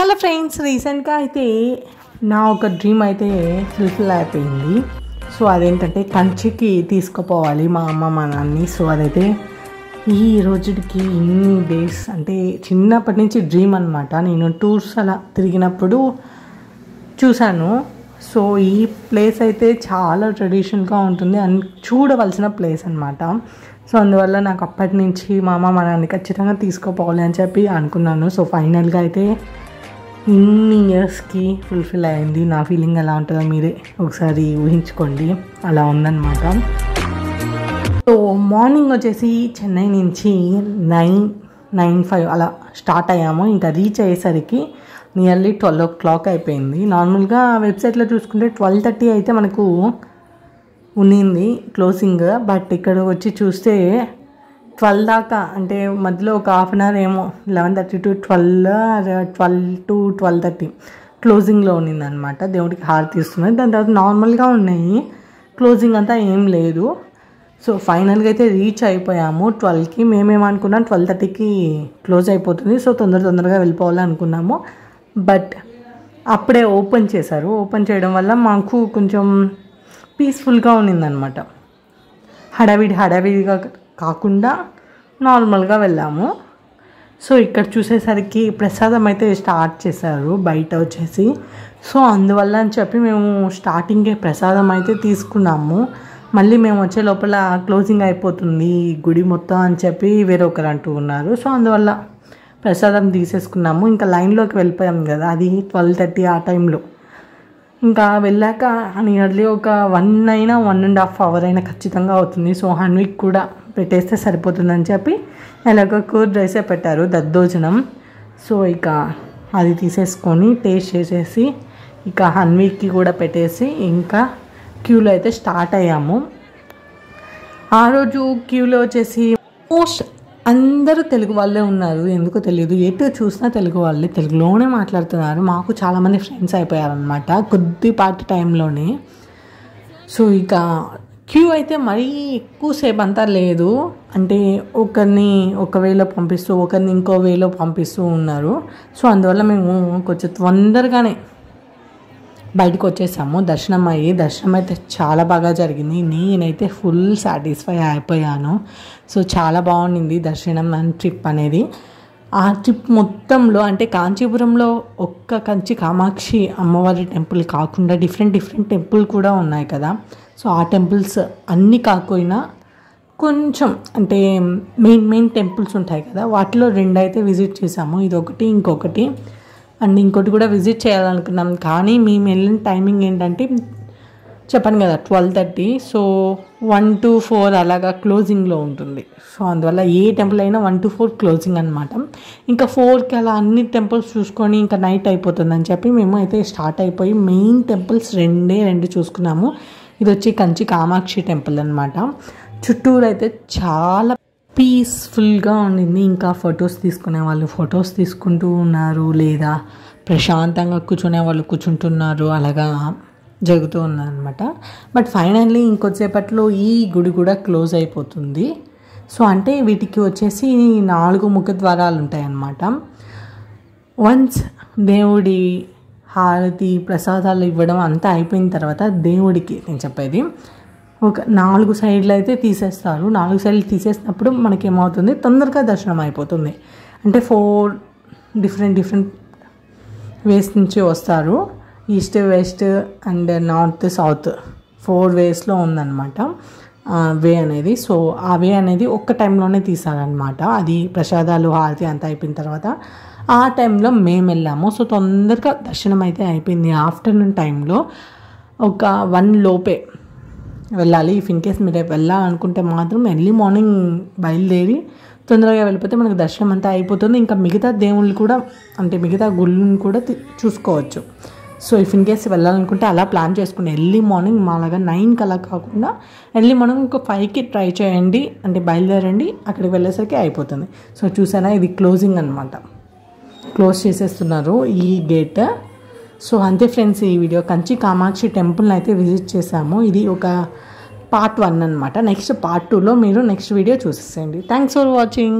Hello friends, రీసెంట్గా అయితే నా ఒక డ్రీమ్ అయితే ఫుల్ఫిల్ అయిపోయింది. సో అదేంటంటే కంచికి తీసుకుపోవాలి మా అమ్మ మా నాన్ని. సో అదైతే ఈ రోజుకి ఇన్ని డేస్ అంటే చిన్నప్పటి నుంచి డ్రీమ్ అనమాట. నేను టూర్స్ అలా తిరిగినప్పుడు చూశాను. సో ఈ ప్లేస్ అయితే చాలా ట్రెడిషనల్గా ఉంటుంది అండ్ చూడవలసిన ప్లేస్ అనమాట. సో అందువల్ల నాకు అప్పటి నుంచి మా అమ్మ మా నాన్ని ఖచ్చితంగా తీసుకుపోవాలి అని చెప్పి అనుకున్నాను. సో ఫైనల్గా అయితే ఇన్ని ఇయర్స్కి ఫుల్ఫిల్ అయింది. నా ఫీలింగ్ ఎలా ఉంటుందో మీరే ఒకసారి ఊహించుకోండి, అలా ఉందన్నమాట. సో మార్నింగ్ వచ్చేసి చెన్నై నుంచి 9:05 అలా స్టార్ట్ అయ్యాము. ఇంకా రీచ్ అయ్యేసరికి నియర్లీ 12 o'clock అయిపోయింది. నార్మల్గా వెబ్సైట్లో చూసుకుంటే 12:30 అయితే మనకు ఉన్నింది క్లోజింగ్. బట్ ఇక్కడ వచ్చి చూస్తే 12 దాకా, అంటే మధ్యలో ఒక హాఫ్ అన్ అవర్ ఏమో 11:30 to 12 to 12:30 క్లోజింగ్లో ఉన్నింది అనమాట. దేవుడికి హారతి ఇస్తున్నాయి. దాని తర్వాత నార్మల్గా ఉన్నాయి, క్లోజింగ్ అంతా ఏం లేదు. సో ఫైనల్గా అయితే రీచ్ అయిపోయాము 12కి. మేమేమనుకున్నాం 12:30కి క్లోజ్ అయిపోతుంది, సో తొందరగా వెళ్ళిపోవాలి అనుకున్నాము. బట్ అప్పుడే ఓపెన్ చేశారు. ఓపెన్ చేయడం వల్ల మాకు కొంచెం పీస్ఫుల్గా ఉన్నిందనమాట. హడావిడిగా కాకుండా నార్మల్గా వెళ్ళాము. సో ఇక్కడ చూసేసరికి ప్రసాదం అయితే స్టార్ట్ చేశారు బయట వచ్చేసి. సో అందువల్ల అని చెప్పి మేము స్టార్టింగే ప్రసాదం అయితే తీసుకున్నాము. మళ్ళీ మేము వచ్చే లోపల క్లోజింగ్ అయిపోతుంది గుడి మొత్తం అని చెప్పి వేరొకరు అంటూ ఉన్నారు. సో అందువల్ల ప్రసాదం తీసేసుకున్నాము. ఇంకా లైన్లోకి వెళ్ళిపోయాం కదా, అది 12:30 ఆ టైంలో. ఇంకా వెళ్ళాక నియర్లీ ఒక 1.5 hour అయినా ఖచ్చితంగా అవుతుంది. సో హన్విక్ కూడా పెట్టేస్తే సరిపోతుందని చెప్పి ఎలాగో కూర్ రైసే పెట్టారు, దద్దోజనం. సో ఇక అది తీసేసుకొని టేస్ట్ చేసేసి ఇక హన్విక్కి కూడా పెట్టేసి ఇంకా క్యూలో అయితే స్టార్ట్ అయ్యాము. ఆ రోజు క్యూలో వచ్చేసి మోస్ట్ అందరూ తెలుగు వాళ్ళే ఉన్నారు. ఎందుకో తెలియదు, ఎటు చూసినా తెలుగు వాళ్ళే, తెలుగులోనే మాట్లాడుతున్నారు. మాకు చాలామంది ఫ్రెండ్స్ అయిపోయారనమాట కొద్దిపాటి టైంలోనే. సో ఇక క్యూ అయితే మరీ ఎక్కువసేపు అంతా లేదు, అంటే ఒకరిని ఒక వేలో పంపిస్తూ ఒకరిని ఇంకో వేలో పంపిస్తూ ఉన్నారు. సో అందువల్ల మేము కొంచెం తొందరగానే బయటకు వచ్చేసాము. దర్శనం అయితే చాలా బాగా జరిగింది. నేనైతే ఫుల్ సాటిస్ఫై అయిపోయాను. సో చాలా బాగుండింది దర్శనం అండ్ ట్రిప్ అనేది. ఆ ట్రిప్ మొత్తంలో అంటే కాంచీపురంలో ఒక్క కంచి కామాక్షి అమ్మవారి టెంపుల్ కాకుండా డిఫరెంట్ టెంపుల్ కూడా ఉన్నాయి కదా. సో ఆ టెంపుల్స్ అన్నీ కాకపోయినా కొంచెం అంటే మెయిన్ టెంపుల్స్ ఉంటాయి కదా, వాటిలో 2 అయితే విజిట్ చేసాము. ఇదొకటి, ఇంకొకటి అండ్ ఇంకోటి కూడా విజిట్ చేయాలనుకున్నాం. కానీ మేము వెళ్ళిన టైమింగ్ ఏంటంటే చెప్పాను కదా 12:30. సో 1 to 4 అలాగా క్లోజింగ్లో ఉంటుంది. సో అందువల్ల ఏ టెంపుల్ అయినా 1 to 4 క్లోజింగ్ అనమాట. ఇంకా 4కి అలా అన్ని టెంపుల్స్ చూసుకొని ఇంకా నైట్ అయిపోతుందని చెప్పి మేము అయితే స్టార్ట్ అయిపోయి మెయిన్ టెంపుల్స్ 2 చూసుకున్నాము. ఇది వచ్చి కంచి కామాక్షి టెంపుల్ అనమాట. చుట్టూరు అయితే చాలా పీస్ఫుల్గా ఉండింది. ఇంకా ఫొటోస్ తీసుకునే వాళ్ళు ఫొటోస్ తీసుకుంటూ ఉన్నారు, లేదా ప్రశాంతంగా కూర్చునే వాళ్ళు కూర్చుంటున్నారు, అలాగా జరుగుతూ ఉన్నారనమాట. బట్ ఫైనల్లీ ఇంకొద్దిసేపట్లో ఈ గుడి కూడా క్లోజ్ అయిపోతుంది. సో అంటే వీటికి వచ్చేసి 4 ముఖద్వారాలు ఉంటాయన్నమాట. వన్స్ దేవుడి హారతి ప్రసాదాలు ఇవ్వడం అంతా అయిపోయిన తర్వాత దేవుడికి నేను చెప్పేది ఒక 4 సైడ్లు అయితే తీసేస్తారు. 4 సైడ్లు తీసేసినప్పుడు మనకేమవుతుంది, తొందరగా దర్శనం అయిపోతుంది. అంటే 4 డిఫరెంట్ వేస్ నుంచి వస్తారు. East, west and north, south 4 వేస్లో ఉందన్నమాట వే అనేది. సో ఆ వే అనేది ఒక్క టైంలోనే తీసారనమాట. అది ప్రసాదాలు హారతి అంతా అయిపోయిన తర్వాత ఆ టైంలో మేము వెళ్ళాము. సో తొందరగా దర్శనం అయితే అయిపోయింది. ఆఫ్టర్నూన్ టైంలో ఒక 1 లోపే వెళ్ళాలి. ఇఫ్ ఇన్ కేస్ మీరు వెళ్ళాలనుకుంటే మాత్రం ఎర్లీ మార్నింగ్ బయలుదేరి తొందరగా వెళ్ళిపోతే మనకు దర్శనం అంతా అయిపోతుంది. ఇంకా మిగతా దేవుళ్ళు కూడా అంటే మిగతా గుళ్ళని కూడా చూసుకోవచ్చు. సో ఇఫ్ ఇన్ కేస్ వెళ్ళాలనుకుంటే అలా ప్లాన్ చేసుకుని ఎర్లీ మార్నింగ్ మాలాగా 9కి అలా కాకుండా ఎర్లీ మార్నింగ్ ఒక 5కి ట్రై చేయండి, అంటే బయలుదేరండి, అక్కడికి వెళ్ళేసరికి అయిపోతుంది. సో చూసానా, ఇది క్లోజింగ్ అనమాట, క్లోజ్ చేసేస్తున్నారు ఈ గేట్. సో అంతే ఫ్రెండ్స్, ఈ వీడియో కంచి కామాక్షి టెంపుల్ని అయితే విజిట్ చేసాము. ఇది ఒక పార్ట్ 1 అనమాట. నెక్స్ట్ పార్ట్ 2లో మీరు నెక్స్ట్ వీడియో చూసేసేయండి. Thanks for watching.